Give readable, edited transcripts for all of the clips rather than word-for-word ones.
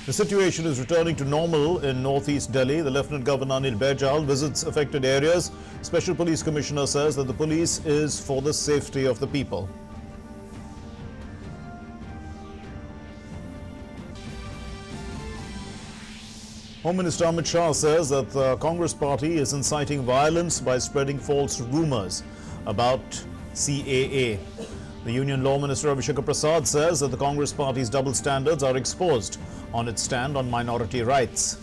The situation is returning to normal in northeast Delhi. The Lieutenant Governor Amit Shah visits affected areas. Special Police Commissioner says that the police is for the safety of the people. Home Minister Amit Shah says that the Congress party is inciting violence by spreading false rumours about CAA. The Union Law Minister Prasar says that the Congress party's double standards are exposed on its stand on minority rights.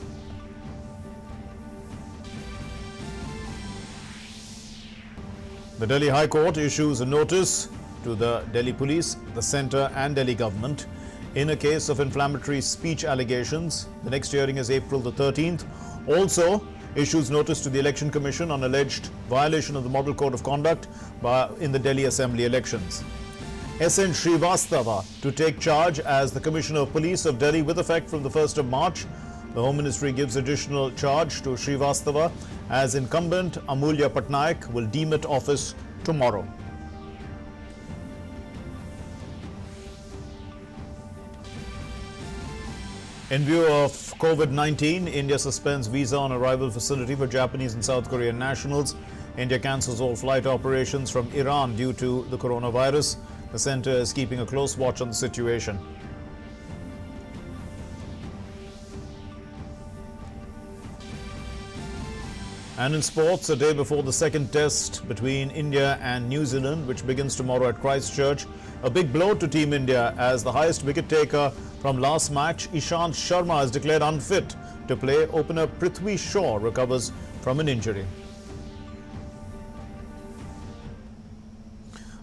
The Delhi High Court issues a notice to the Delhi Police, the Centre and Delhi Government in a case of inflammatory speech allegations. The next hearing is April the 13th. Also issues notice to the Election Commission on alleged violation of the Model Code of Conduct in the Delhi Assembly elections. SN Shrivastava to take charge as the Commissioner of Police of Delhi with effect from the 1st of March. The Home Ministry gives additional charge to Shrivastava as incumbent Amulya Patnaik will demit office tomorrow. In view of COVID-19, India suspends visa on arrival facility for Japanese and South Korean nationals. India cancels all flight operations from Iran due to the coronavirus. The centre is keeping a close watch on the situation. And in sports, a day before the second test between India and New Zealand, which begins tomorrow at Christchurch, a big blow to Team India as the highest wicket taker from last match, Ishant Sharma, is declared unfit to play. Opener Prithvi Shaw recovers from an injury.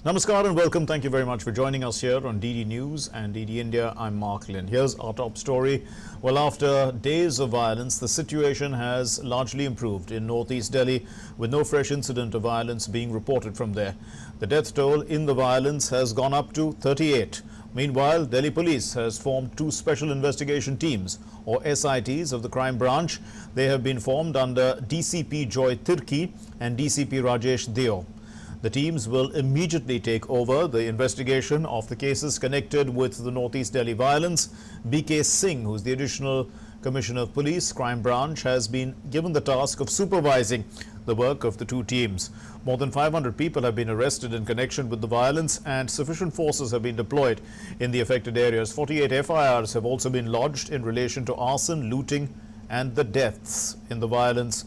Namaskar and welcome. Thank you very much for joining us here on DD News and DD India. I'm Mark Lynn. Here's our top story. Well, after days of violence, the situation has largely improved in northeast Delhi, with no fresh incident of violence being reported from there. The death toll in the violence has gone up to 38. Meanwhile, Delhi Police has formed two special investigation teams, or SITs, of the crime branch. They have been formed under DCP Joy Tirki and DCP Rajesh Deo. The teams will immediately take over the investigation of the cases connected with the Northeast Delhi violence. BK Singh, who is the Additional Commissioner of Police, Crime Branch, has been given the task of supervising the work of the two teams. More than 500 people have been arrested in connection with the violence and sufficient forces have been deployed in the affected areas. 48 FIRs have also been lodged in relation to arson, looting and the deaths in the violence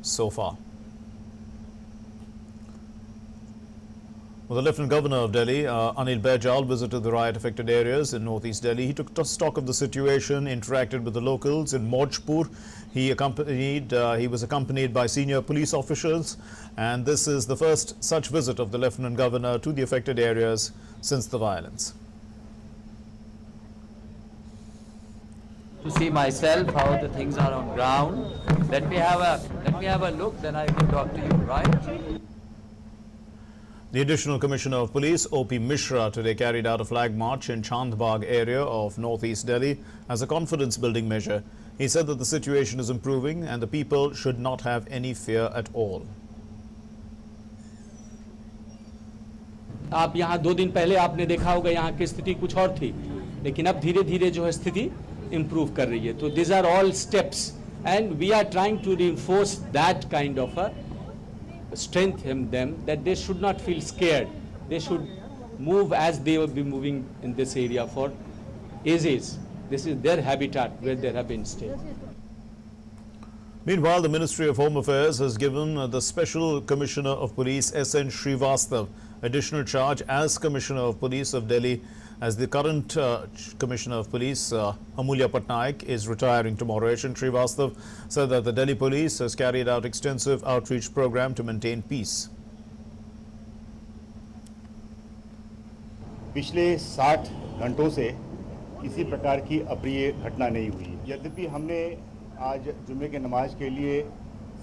so far. Well, the Lieutenant Governor of Delhi, Amit Shah, visited the riot-affected areas in northeast Delhi. He took stock of the situation, interacted with the locals in Mojpur. He was accompanied by senior police officials, and this is the first such visit of the Lieutenant Governor to the affected areas since the violence. To see myself how the things are on ground. Let me have a look, then I can talk to you, right? The Additional Commissioner of Police, O.P. Mishra, today carried out a flag march in Chandbagh area of northeast Delhi as a confidence-building measure. He said that the situation is improving and the people should not have any fear at all. आप यहाँ 2 दिन पहले आपने देखा होगा यहाँ की स्थिति कुछ और थी, लेकिन अब धीरे-धीरे जो है स्थिति improve कर रही है. तो these are all steps and we are trying to reinforce that kind of a strength in them, that they should not feel scared. They should move as they will be moving in this area for ages. This is their habitat where they have been staying. Meanwhile, the Ministry of Home Affairs has given the Special Commissioner of Police, SN Shrivastava, additional charge as Commissioner of Police of Delhi, as the current Commissioner of Police, Amulya Patnaik, is retiring tomorrow. SN Shrivastava said that the Delhi Police has carried out extensive outreach program to maintain peace. पिछले 60 घंटों से किसी प्रकार की अप्रिय घटना नहीं हुई। यद्यपि हमने आज जुम्मे के नमाज के लिए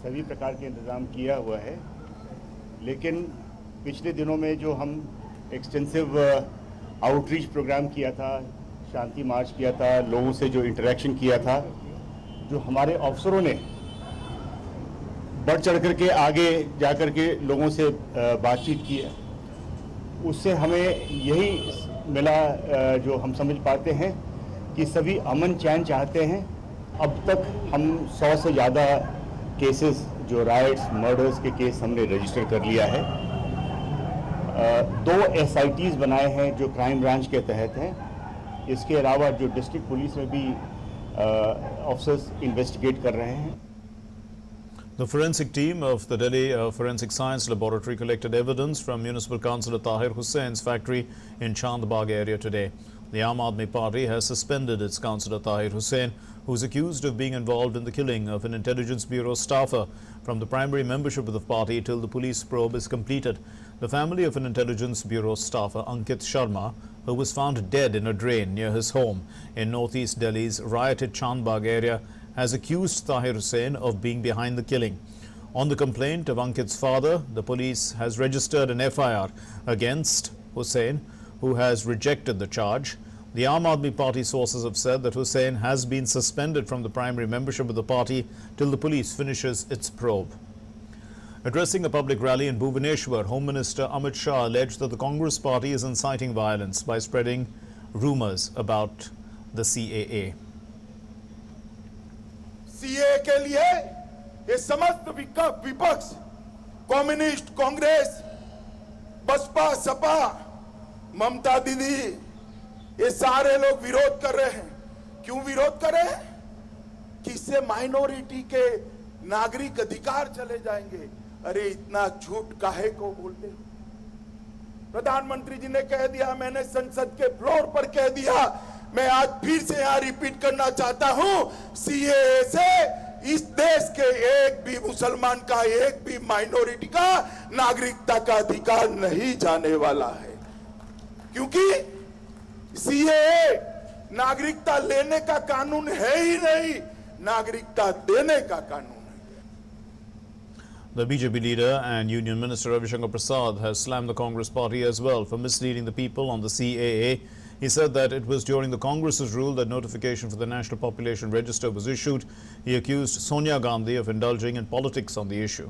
सभी प्रकार के इंतज़ाम किया हुआ है, लेकिन पिछले दिनों में जो हम एक्सटेंसिव आउटरीच प्रोग्राम किया था, शांति मार्च किया था, लोगों से जो इंटरेक्शन किया था, जो हमारे अफसरों ने बढ़ चढ़ कर के आगे जा कर के लोगों से बातचीत की है, उससे हमें यही मिला जो हम समझ पाते हैं कि सभी अमन चैन चाहते हैं। अब तक हम 100 से ज़्यादा केसेस जो राइट्स मर्डर्स के केस हमने रजिस्टर कर लिया है। 2 SITs बनाए हैं जो क्राइम ब्रांच के तहत हैं। इसके अलावा जो डिस्ट्रिक्ट पुलिस में भी ऑफिसर्स इन्वेस्टिगेट कर रहे हैं। The forensic team of the Delhi Forensic Science Laboratory collected evidence from Municipal Councillor Tahir Hussein's factory in Chandbagh area today. The Aam Aadmi Party has suspended its Councillor Tahir Hussain, who is accused of being involved in the killing of an Intelligence Bureau staffer, from the primary membership of the party till the police probe is completed. The family of an Intelligence Bureau staffer, Ankit Sharma, who was found dead in a drain near his home in northeast Delhi's rioted Chandbagh area, has accused Tahir Hussain of being behind the killing. On the complaint of Ankit's father, the police has registered an FIR against Hussain, who has rejected the charge. The Aam Aadmi Party sources have said that Hussain has been suspended from the primary membership of the party till the police finishes its probe. Addressing a public rally in Bhubaneswar, Home Minister Amit Shah alleged that the Congress party is inciting violence by spreading rumours about the CAA. CA के लिए ये समस्त विपक्ष, communist, Congress, Baspa, Sapa, ममता दीदी, ये सारे लोग विरोध कर रहे हैं। क्यों विरोध कर रहे हैं? कि इससे माइनॉरिटी के नागरिक अधिकार चले जाएंगे। अरे इतना झूठ काहे को बोलते हो? प्रधानमंत्री जी ने कह दिया, मैंने संसद के फ्लोर पर कह दिया, मैं आज फिर से यहां रिपीट करना चाहता हूं, सीएए से इस देश के एक भी मुसलमान का, एक भी माइनॉरिटी का नागरिकता का अधिकार नहीं जाने वाला है। क्योंकि सीएए नागरिकता लेने का कानून है ही नहीं, नागरिकता देने का कानून है। The BJP leader and Union Minister Ravi Shankar Prasad has slammed the Congress party as well for misleading the people on the CAA. He said that it was during the Congress's rule that notification for the National Population Register was issued. He accused Sonia Gandhi of indulging in politics on the issue.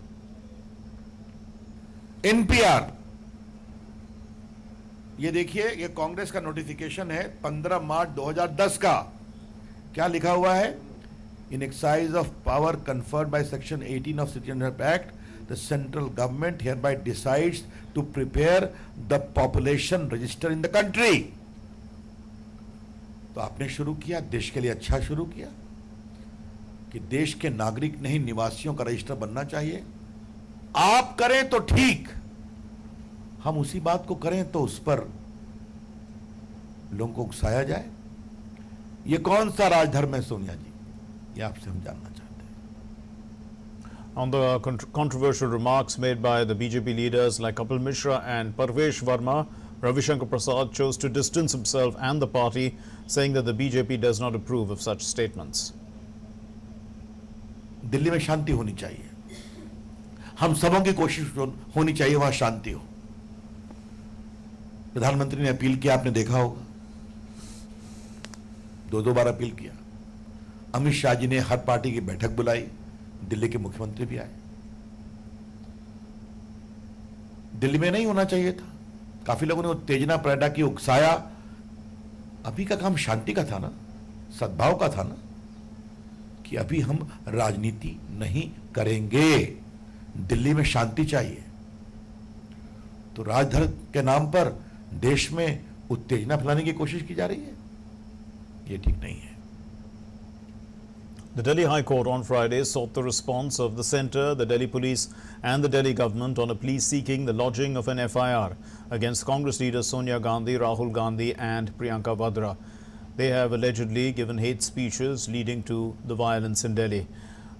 NPR, ये देखिए, ये कांग्रेस का notification है 15 मार्च 2010 का। क्या लिखा हुआ है? In exercise of power conferred by Section 18 of Citizenship Act, the central government hereby decides to prepare the population register in the country. तो आपने शुरू किया, देश के लिए अच्छा शुरू किया कि देश के नागरिक नहीं, निवासियों का रजिस्टर बनना चाहिए। आप करें तो ठीक, हम उसी बात को करें तो उस पर लोगों को उकसाया जाए। ये कौन सा राजधर्म है सोनिया जी? ये आपसे हम जानना चाहते हैं। On the controversial remarks made by the BJP leaders like Kapil Mishra and Parvesh Verma, Ravi Shankar Prasad chose to distance himself and the party, saying that the BJP does not approve of such statements. Delhi में शांति होनी चाहिए, हम सबों की कोशिश होनी चाहिए वहां शांति हो। प्रधानमंत्री ने अपील किया, आपने देखा होगा, 2 बार अपील किया। अमित शाह जी ने हर पार्टी की बैठक बुलाई, दिल्ली के मुख्यमंत्री भी आए। दिल्ली में नहीं होना चाहिए था, काफी लोगों ने उत्तेजना पैदा की, उकसाया। अभी का काम शांति का था ना, सद्भाव का था ना, कि अभी हम राजनीति नहीं करेंगे, दिल्ली में शांति चाहिए। तो राजधर्म के नाम पर देश में उत्तेजना फैलाने की कोशिश की जा रही है, ये ठीक नहीं है। The Delhi High Court on Friday sought the response of the centre, the Delhi police and the Delhi government on a plea seeking the lodging of an FIR against Congress leaders Sonia Gandhi, Rahul Gandhi and Priyanka Vadra. They have allegedly given hate speeches leading to the violence in Delhi.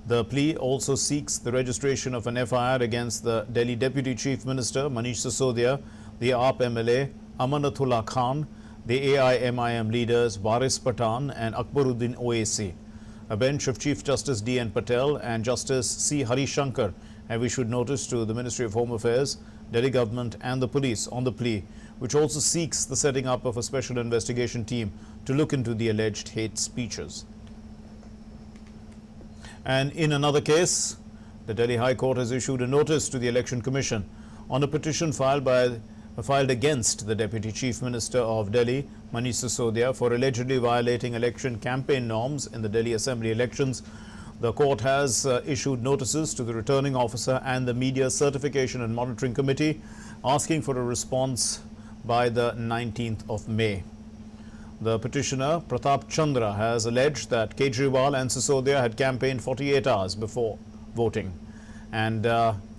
The plea also seeks the registration of an FIR against the Delhi Deputy Chief Minister Manish Sisodia, the AAP MLA Amanatullah Khan, the AIMIM leaders Waris Pathan and Akbaruddin Owaisi. A bench of Chief Justice D.N. Patel and Justice C. Harishankar have issued notice to the Ministry of Home Affairs, Delhi government and the police on the plea, which also seeks the setting up of a special investigation team to look into the alleged hate speeches. And in another case, the Delhi High Court has issued a notice to the Election Commission on a petition filed by filed against the Deputy Chief Minister of Delhi, Manish Sisodia, for allegedly violating election campaign norms in the Delhi Assembly elections. The court has issued notices to the returning officer and the Media Certification and Monitoring Committee, asking for a response by the 19th of May. The petitioner, Pratap Chandra, has alleged that Kejriwal and Sisodia had campaigned 48 hours before voting. And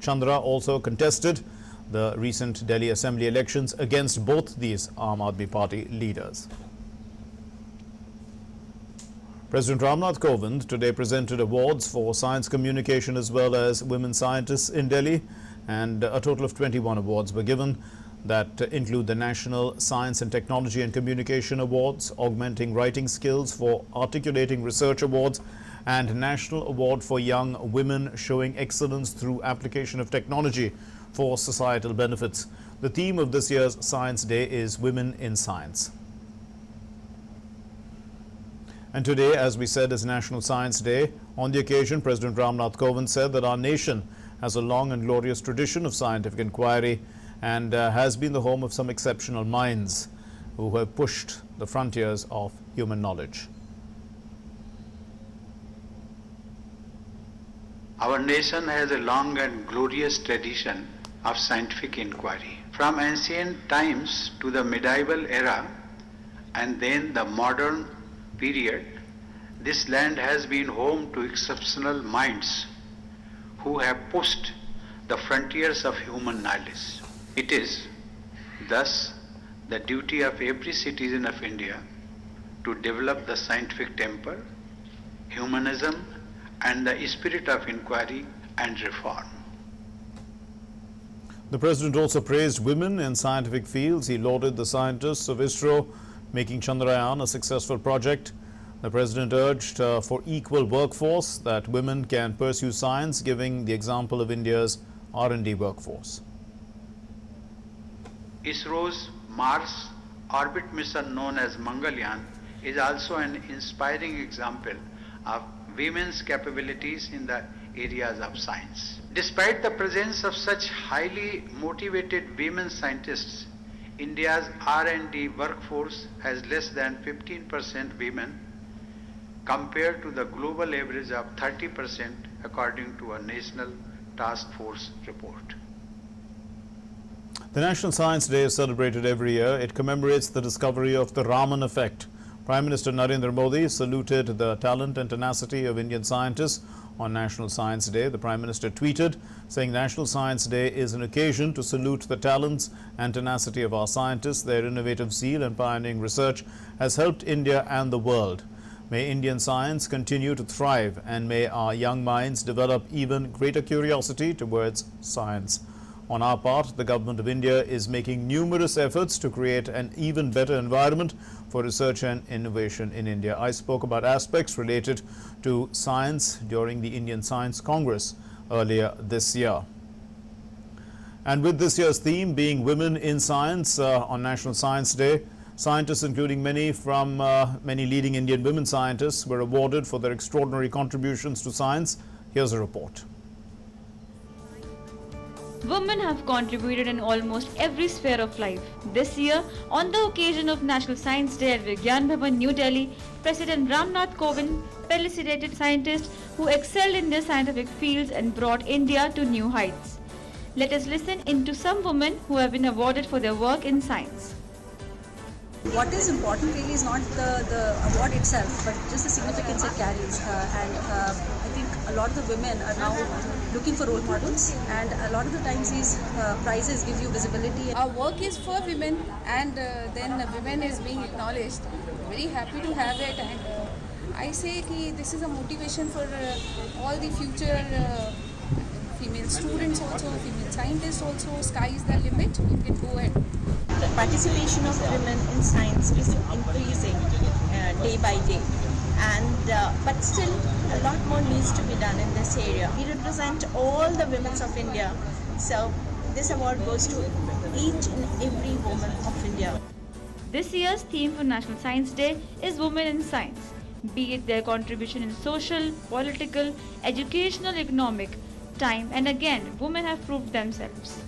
Chandra also contested the recent Delhi Assembly elections against both these Aam Aadmi Party leaders. President Ramnath Kovind today presented awards for science communication as well as women scientists in Delhi, and a total of 21 awards were given that include the National Science and Technology and Communication Awards, Augmenting Writing Skills for Articulating Research Awards, and National Award for Young Women Showing Excellence Through Application of Technology for Societal Benefits. The theme of this year's Science Day is Women in Science. And today, as we said, is National Science Day. On the occasion, President Ramnath Kovind said that our nation has a long and glorious tradition of scientific inquiry and has been the home of some exceptional minds who have pushed the frontiers of human knowledge. Our nation has a long and glorious tradition of scientific inquiry. From ancient times to the medieval era and then the modern period, this land has been home to exceptional minds who have pushed the frontiers of human knowledge. It is thus the duty of every citizen of India to develop the scientific temper, humanism, and the spirit of inquiry and reform. The President also praised women in scientific fields. He lauded the scientists of ISRO making Chandrayaan a successful project. The President urged for equal workforce, that women can pursue science, giving the example of India's R&D workforce. ISRO's Mars orbit mission known as Mangalyaan is also an inspiring example of women's capabilities in the areas of science. Despite the presence of such highly motivated women scientists, India's R&D workforce has less than 15% women compared to the global average of 30% according to a National Task Force report. The National Science Day is celebrated every year. It commemorates the discovery of the Raman effect. Prime Minister Narendra Modi saluted the talent and tenacity of Indian scientists on National Science Day. The Prime Minister tweeted, saying National Science Day is an occasion to salute the talents and tenacity of our scientists. Their innovative zeal and pioneering research has helped India and the world. May Indian science continue to thrive, and may our young minds develop even greater curiosity towards science. On our part, the Government of India is making numerous efforts to create an even better environment for research and innovation in India. I spoke about aspects related to science during the Indian Science Congress earlier this year. And with this year's theme being Women in Science on National Science Day, scientists, including many leading Indian women scientists, were awarded for their extraordinary contributions to science. Here's a report. Women have contributed in almost every sphere of life. This year, on the occasion of National Science Day at Vigyan Bhavan, New Delhi, President Ramnath Kovind felicitated scientists who excelled in their scientific fields and brought India to new heights. Let us listen into some women who have been awarded for their work in science. What is important really is not the award itself, but just the significance it carries. I think a lot of the women are now looking for role models, and a lot of the times these prizes give you visibility. Our work is for women, and then women is being acknowledged. Very happy to have it, and I say that this is a motivation for all the future female students also, female scientists also. Sky is the limit, you can go ahead. The participation of women in science is increasing day by day, and but still a lot more needs to be done in this area. We represent all the women of India, so this award goes to each and every woman of India. This year's theme for National Science Day is Women in Science, be it their contribution in social, political, educational, economic, time and again, women have proved themselves.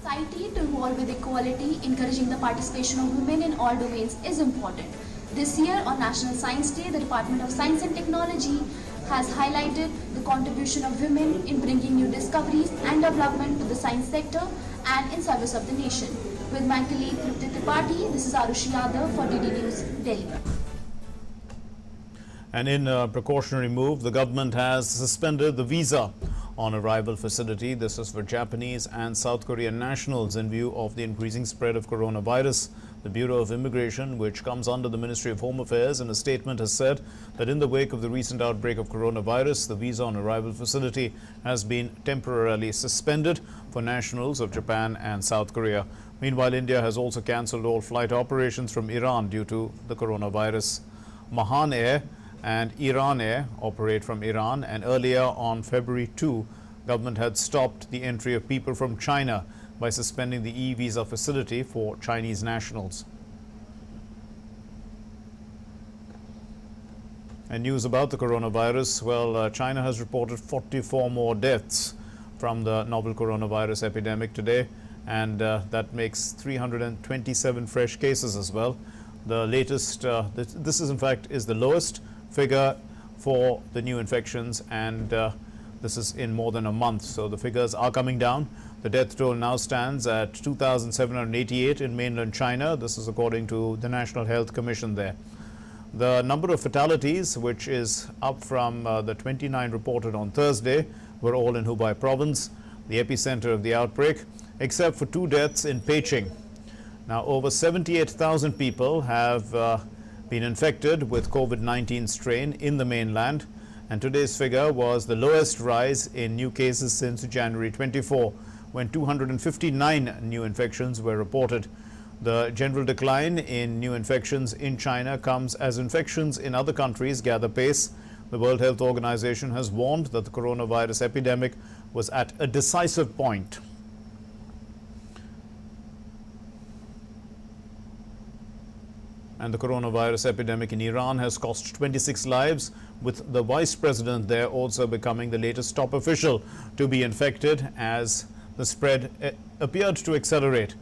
Society to evolve with equality, encouraging the participation of women in all domains is important. This year on National Science Day, the Department of Science and Technology has highlighted the contribution of women in bringing new discoveries and development to the science sector and in service of the nation. With my colleague Tripti Tripathi, this is Arushi Yadav for DD News, Delhi. And in a precautionary move, the government has suspended the visa on arrival facility. This is for Japanese and South Korean nationals in view of the increasing spread of coronavirus. The Bureau of Immigration, which comes under the Ministry of Home Affairs, in a statement has said that in the wake of the recent outbreak of coronavirus, the visa on arrival facility has been temporarily suspended for nationals of Japan and South Korea. Meanwhile, India has also cancelled all flight operations from Iran due to the coronavirus. Mahan Air and Iran Air operate from Iran, and earlier on February 2, government had stopped the entry of people from China by suspending the e-visa facility for Chinese nationals. And news about the coronavirus, well, China has reported 44 more deaths from the novel coronavirus epidemic today, and that makes 327 fresh cases as well. The latest, this is in fact is the lowest figure for the new infections, and this is in more than a month, so the figures are coming down. The death toll now stands at 2,788 in mainland China. This is according to the National Health Commission there. The number of fatalities, which is up from the 29 reported on Thursday, were all in Hubei province, the epicenter of the outbreak, except for 2 deaths in Beijing. Now, over 78,000 people have been infected with COVID-19 strain in the mainland, and today's figure was the lowest rise in new cases since January 24, when 259 new infections were reported. The general decline in new infections in China comes as infections in other countries gather pace. The World Health Organization has warned that the coronavirus epidemic was at a decisive point. And the coronavirus epidemic in Iran has cost 26 lives, with the vice president there also becoming the latest top official to be infected as the spread appeared to accelerate.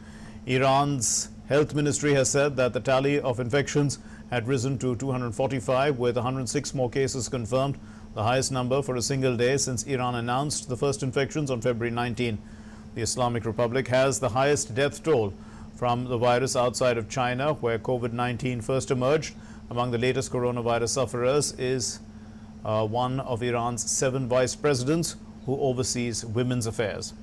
Iran's health ministry has said that the tally of infections had risen to 245, with 106 more cases confirmed, the highest number for a single day since Iran announced the first infections on February 19. The Islamic Republic has the highest death toll from the virus outside of China, where COVID-19 first emerged. Among the latest coronavirus sufferers is one of Iran's 7 vice presidents who oversees women's affairs.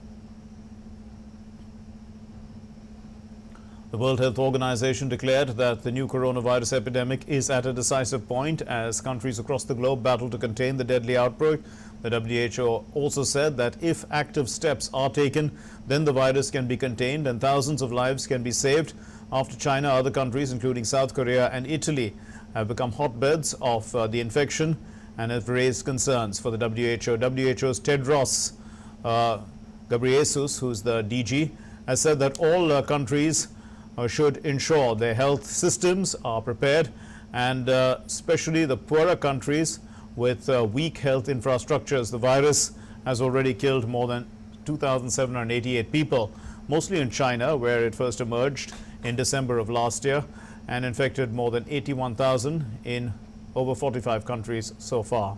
The World Health Organization declared that the new coronavirus epidemic is at a decisive point as countries across the globe battle to contain the deadly outbreak. The WHO also said that if active steps are taken, then the virus can be contained and thousands of lives can be saved. After China, other countries, including South Korea and Italy, have become hotbeds of the infection and have raised concerns for the WHO. WHO's Tedros Ghebreyesus, who's the DG, has said that all countries should ensure their health systems are prepared, and especially the poorer countries with weak health infrastructures. The virus has already killed more than 2,788 people, mostly in China, where it first emerged in December of last year, and infected more than 81,000 in over 45 countries so far.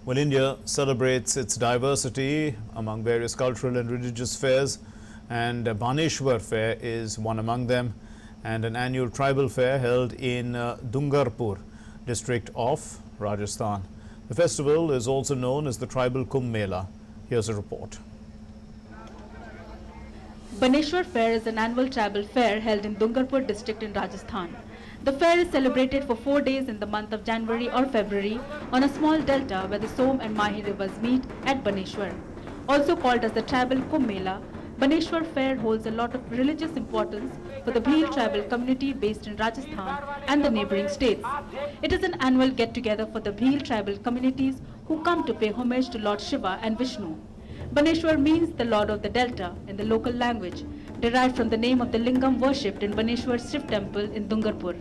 Well, India celebrates its diversity among various cultural and religious fairs, and Bhubaneswar fair is one among them, and an annual tribal fair held in Doordarshan district of Rajasthan. The festival is also known as the Tribal Kumbh Mela. Here's a report. Bhubaneswar fair is an annual tribal fair held in Doordarshan district in Rajasthan. The fair is celebrated for 4 days in the month of January or February on a small delta where the Som and Mahi rivers meet at Bhubaneswar. Also called as the Tribal Kumbh Mela, Bhubaneswar fair holds a lot of religious importance for the Bhil tribal community based in Rajasthan and the neighboring states. It is an annual get-together for the Bhil tribal communities who come to pay homage to Lord Shiva and Vishnu. Bhubaneswar means the Lord of the Delta in the local language, derived from the name of the lingam worshipped in Bhubaneswar Shiv temple in Doordarshan.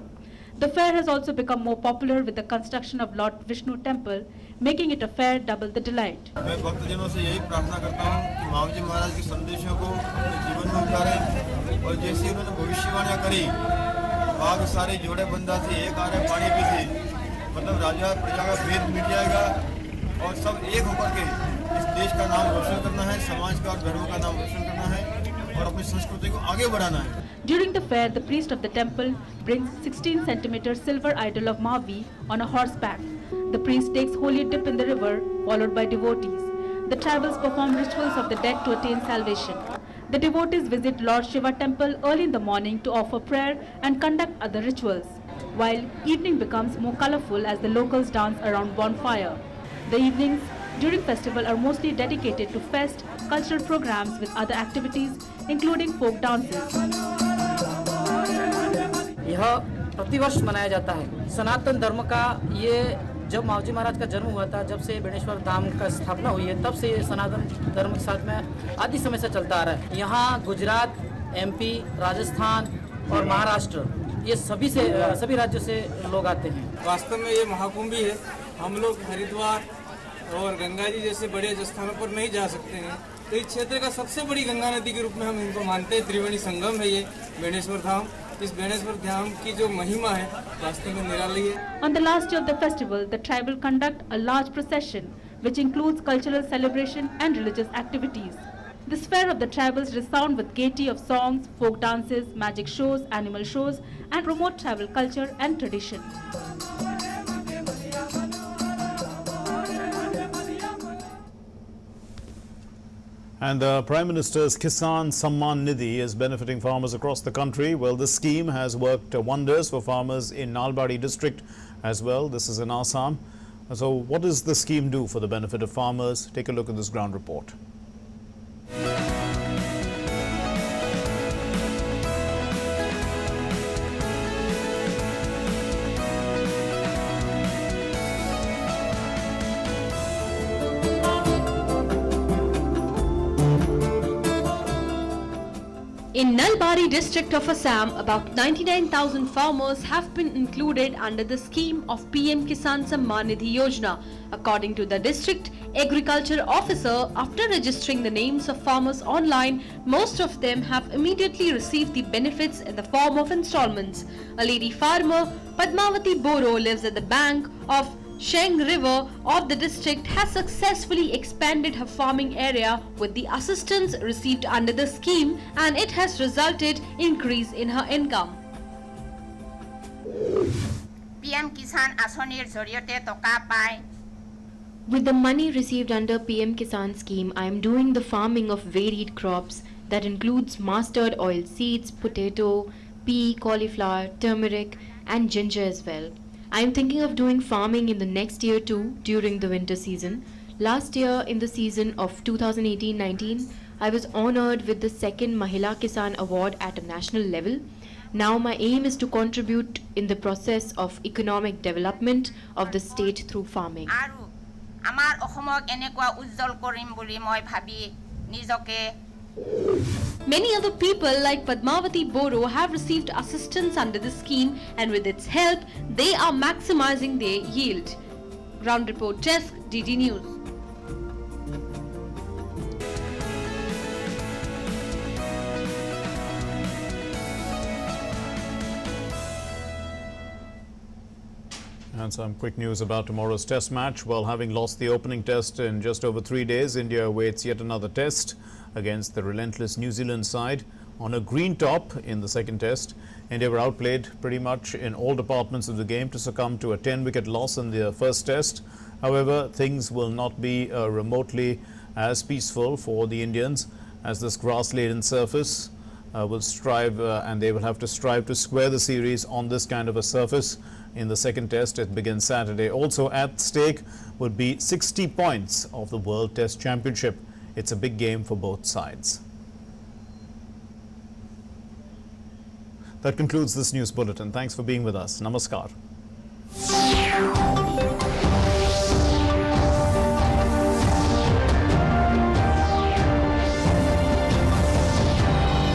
The fair has also become more popular with the construction of Lord Vishnu temple, making it a fair double the delight. मैं भक्तजनों से यही प्रार्थना करता हूँ कि मावजी महाराज के संदेशों को अपने जीवन में उतारें और जैसे उन्होंने भविष्यवाणियाँ करी, बाघ सारे जोड़े बंदा थे, एक आ रहे पानी पी थे, मतलब राजा प्रजा का भेद मिट जाएगा और सब एक होकर के इस देश का नाम रोशन करना है, समाज का और धर्म का नाम रोशन करना है और अपनी संस्कृति को आगे बढ़ाना है. During the fair, the priest of the temple brings 16 centimeter silver idol of Mavi on a horseback. The priest takes holy dip in the river, followed by devotees. The tribals perform rituals of the dead to attain salvation. The devotees visit Lord Shiva temple early in the morning to offer prayer and conduct other rituals, while evening becomes more colorful as the locals dance around bonfire. The evenings during festival are mostly dedicated to fest, cultural programs with other activities, including folk dances. यह प्रतिवर्ष मनाया जाता है. सनातन धर्म का ये जब मावजी महाराज का जन्म हुआ था, जब से बेणेश्वर धाम का स्थापना हुई है, तब से ये सनातन धर्म के साथ में आदि समय से चलता आ रहा है. यहाँ गुजरात, एमपी, राजस्थान और महाराष्ट्र ये सभी राज्यों से लोग आते हैं. वास्तव में ये महाकुंभ ही है. हम लोग हरिद्वार और गंगा जी जैसे बड़े स्थानों पर नहीं जा सकते हैं, तो इस क्षेत्र का सबसे बड़ी गंगा नदी के रूप में हम इनको मानते हैं. त्रिवेणी संगम है ये बेणेश्वर धाम. इस बेणेश्वर धाम की जो महिमा है वास्तव में निराली है. On the last day of the festival, the tribal conduct a large procession, which includes cultural celebration and religious activities. This fair of the tribals resound with gaiety of songs, folk dances, magic shows, animal shows, and promote tribal culture and tradition. And the Prime Minister's Kisan Samman Nidhi is benefiting farmers across the country. Well, this scheme has worked wonders for farmers in Nalbari district as well. This is in Assam. So what does the scheme do for the benefit of farmers? Take a look at this ground report. In Nalbari district of Assam, about 99,000 farmers have been included under the scheme of PM Kisan Samman Nidhi Yojana. According to the district agriculture officer, after registering the names of farmers online, most of them have immediately received the benefits in the form of installments. A lady farmer, Padmavati Boro, lives at the bank of Sheng River of the district, has successfully expanded her farming area with the assistance received under the scheme, and it has resulted in increase in her income. PM Kisan Asonir Zoriote Toka Pai. With the money received under PM Kisan scheme, I am doing the farming of varied crops that includes mustard oil seeds, potato, pea, cauliflower, turmeric and ginger as well. I am thinking of doing farming in the next year too during the winter season. Last year in the season of 2018-19, I was honored with the second Mahila Kisan Award at a national level. Now my aim is to contribute in the process of economic development of the state through farming. Amar Ohomok Enekwa Uzzol Korim Buli Moi Bhabi Nizoke. Many other people like Padmavati Boro have received assistance under the scheme, and with its help, they are maximizing their yield. Ground Report Desk, DD News. And some quick news about tomorrow's test match. Well, having lost the opening test in just over 3 days, India awaits yet another test against the relentless New Zealand side on a green top in the second test. India were outplayed pretty much in all departments of the game to succumb to a 10-wicket loss in the first test. However, things will not be remotely as peaceful for the Indians, as this grass-laden surface will strive and they will have to strive to square the series on this kind of a surface in the second test. It begins Saturday. Also at stake would be 60 points of the World Test Championship. It's a big game for both sides. That concludes this news bulletin. Thanks for being with us. Namaskar.